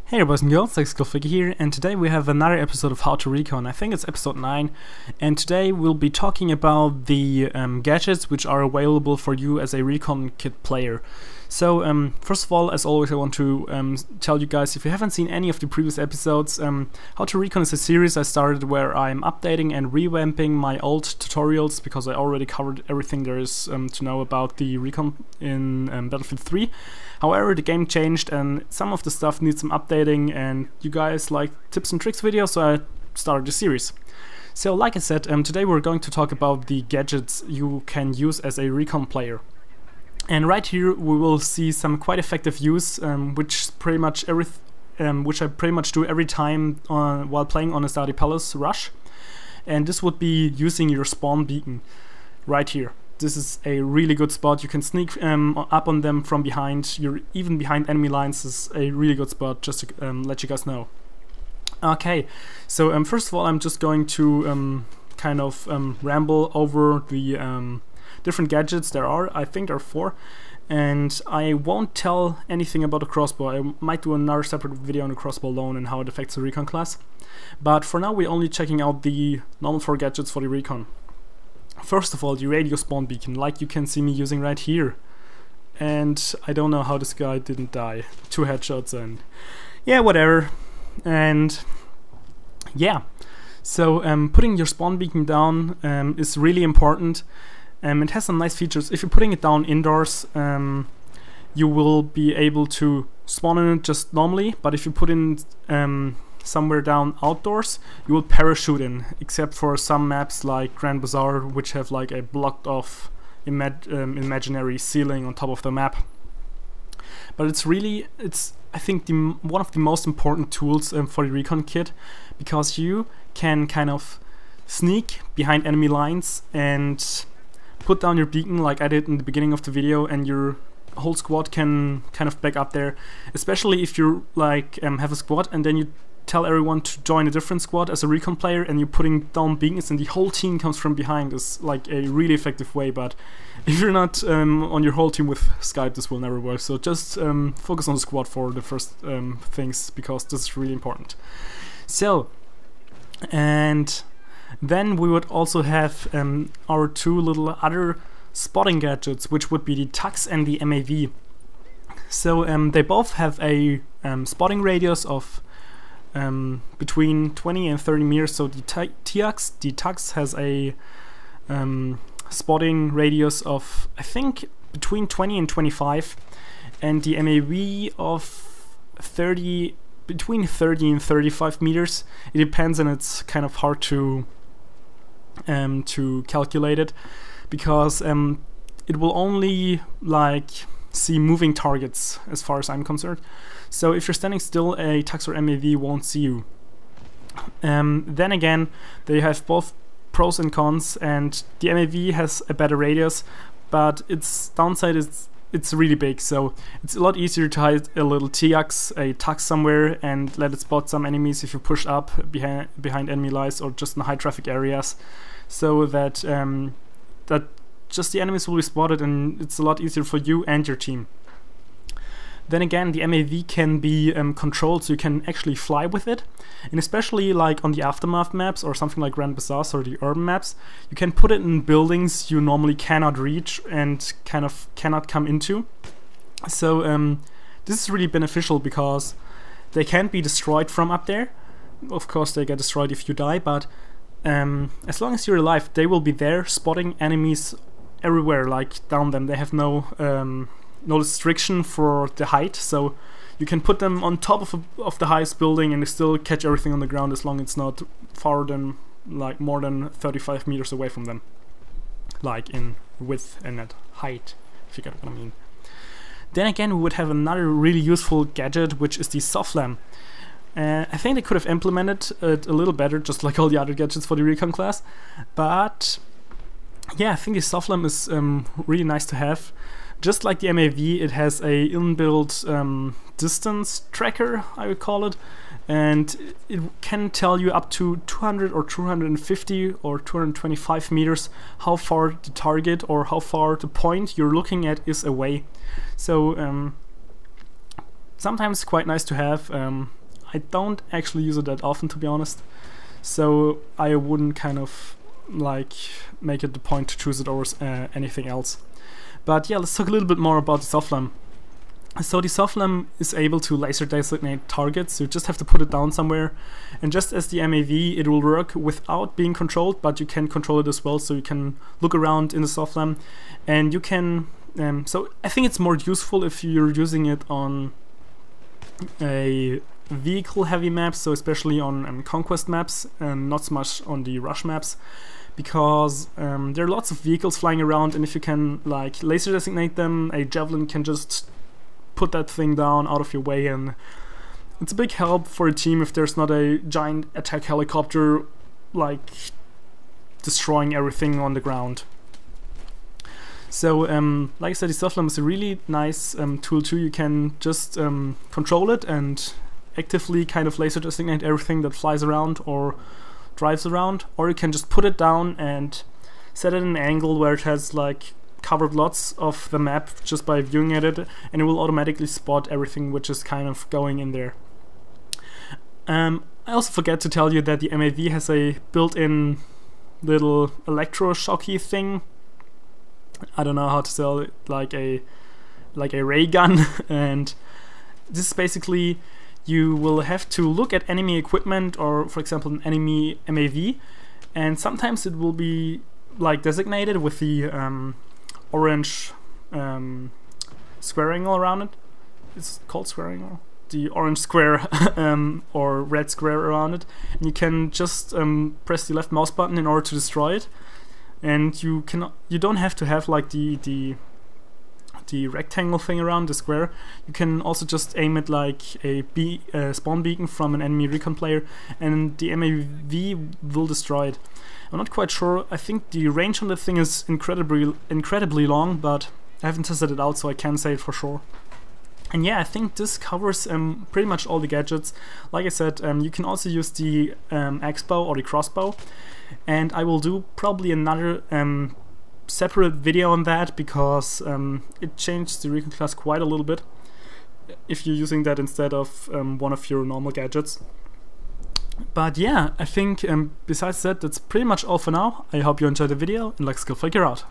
Hey boys and girls, Figure here, and today we have another episode of Howto Recon. I think it's episode 9, and today we'll be talking about the gadgets which are available for you as a Recon kit player. So first of all, as always, I want to tell you guys, if you haven't seen any of the previous episodes, Howto Recon is a series I started where I'm updating and revamping my old tutorials, because I already covered everything there is to know about the Recon in Battlefield 3. However, the game changed and some of the stuff needs some updating, and you guys like tips and tricks videos, so I started the series. So like I said, today we're going to talk about the gadgets you can use as a Recon player. And right here we will see some quite effective use, which I pretty much do every time while playing on a Saudi Palace rush. And this would be using your spawn beacon right here. This is a really good spot. You can sneak up on them from behind. You're even behind enemy lines. This is a really good spot, just to let you guys know. Okay, so first of all, I'm just going to kind of ramble over the different gadgets there are. I think there are 4, and I won't tell anything about the crossbow. I might do another separate video on the crossbow alone and how it affects the Recon class. But for now, we're only checking out the normal 4 gadgets for the Recon. First of all, the radio spawn beacon, like you can see me using right here. And I don't know how this guy didn't die. 2 headshots and yeah, whatever. And yeah, so putting your spawn beacon down is really important. It has some nice features. If you're putting it down indoors, you will be able to spawn in it just normally, but if you put in somewhere down outdoors, you will parachute in, except for some maps like Grand Bazaar, which have like a blocked off imaginary ceiling on top of the map. But it's I think one of the most important tools for the Recon kit, because you can kind of sneak behind enemy lines and put down your beacon like I did in the beginning of the video, and your whole squad can kind of back up there, especially if you like have a squad and then you tell everyone to join a different squad as a Recon player and you're putting down beacons and the whole team comes from behind. Is like a really effective way, but if you're not on your whole team with Skype, this will never work. So just focus on the squad for the first things, because this is really important. So, and then we would also have our 2 little other spotting gadgets, which would be the T-ugs and the MAV. So they both have a spotting radius of between 20 and 30 meters. So the T-ugs has a spotting radius of, I think, between 20 and 25, and the MAV of between 30 and 35 meters. It depends, and it's kind of hard to calculate it, because it will only like see moving targets as far as I'm concerned. So if you're standing still, a T-ugs or MAV won't see you. Then again, they have both pros and cons, and the MAV has a better radius, but its downside is it's really big. So it's a lot easier to hide a little T-ugs, a T-ugs somewhere, and let it spot some enemies if you push up behind enemy lines or just in high traffic areas, so that that just the enemies will be spotted, and it's a lot easier for you and your team. Then again, the MAV can be controlled, so you can actually fly with it, and especially like on the Aftermath maps or something like Grand Bazaar or the urban maps, you can put it in buildings you normally cannot reach and kind of cannot come into. So this is really beneficial, because they can't be destroyed from up there. Of course they get destroyed if you die, but as long as you're alive, they will be there spotting enemies everywhere, like down them. They have no restriction for the height, so you can put them on top of the highest building and they still catch everything on the ground, as long as it's not far than like more than 35 meters away from them, like in width and at height, if you get what I mean. Then again, we would have another really useful gadget, which is the Soflam. I think they could have implemented it a little better, just like all the other gadgets for the Recon class, but yeah, I think the Soflam is really nice to have. Just like the MAV, it has a inbuilt distance tracker, I would call it, and it can tell you up to 200 or 250 or 225 meters how far the target or how far the point you're looking at is away. So sometimes quite nice to have. I don't actually use it that often, to be honest, so I wouldn't kind of like make it the point to choose it over anything else. But yeah, let's talk a little bit more about the Soflam. So the Soflam is able to laser designate targets. You just have to put it down somewhere, and just as the MAV, it will work without being controlled, but you can control it as well, so you can look around in the Soflam, and you can so I think it's more useful if you're using it on a vehicle heavy maps, so especially on conquest maps and not so much on the rush maps, because there are lots of vehicles flying around, and if you can like laser designate them, a javelin can just put that thing down out of your way, and it's a big help for a team if there's not a giant attack helicopter like destroying everything on the ground. So like I said, the Soflam is a really nice tool too. You can just control it and actively kind of laser designate everything that flies around or drives around, or you can just put it down and set it in an angle where it has like covered lots of the map just by viewing at it, and it will automatically spot everything which is kind of going in there. I also forget to tell you that the MAV has a built-in little electroshocky thing. I don't know how to sell it, like a ray gun, and this is basically, you will have to look at enemy equipment, or for example an enemy MAV, and sometimes it will be like designated with the orange square angle around it. It's called square angle? The orange square or red square around it, and you can just press the left mouse button in order to destroy it. And you don't have to have like the rectangle thing around the square. You can also just aim it like a spawn beacon from an enemy recon player, and the MAV will destroy it. I'm not quite sure. I think the range on the thing is incredibly long, but I haven't tested it out, so I can't say it for sure. And yeah, I think this covers pretty much all the gadgets. Like I said, you can also use the X-bow or the crossbow, and I will do probably another separate video on that, because it changed the recon class quite a little bit if you're using that instead of one of your normal gadgets. But yeah, I think besides that, that's pretty much all for now. I hope you enjoyed the video, and let's go figure out.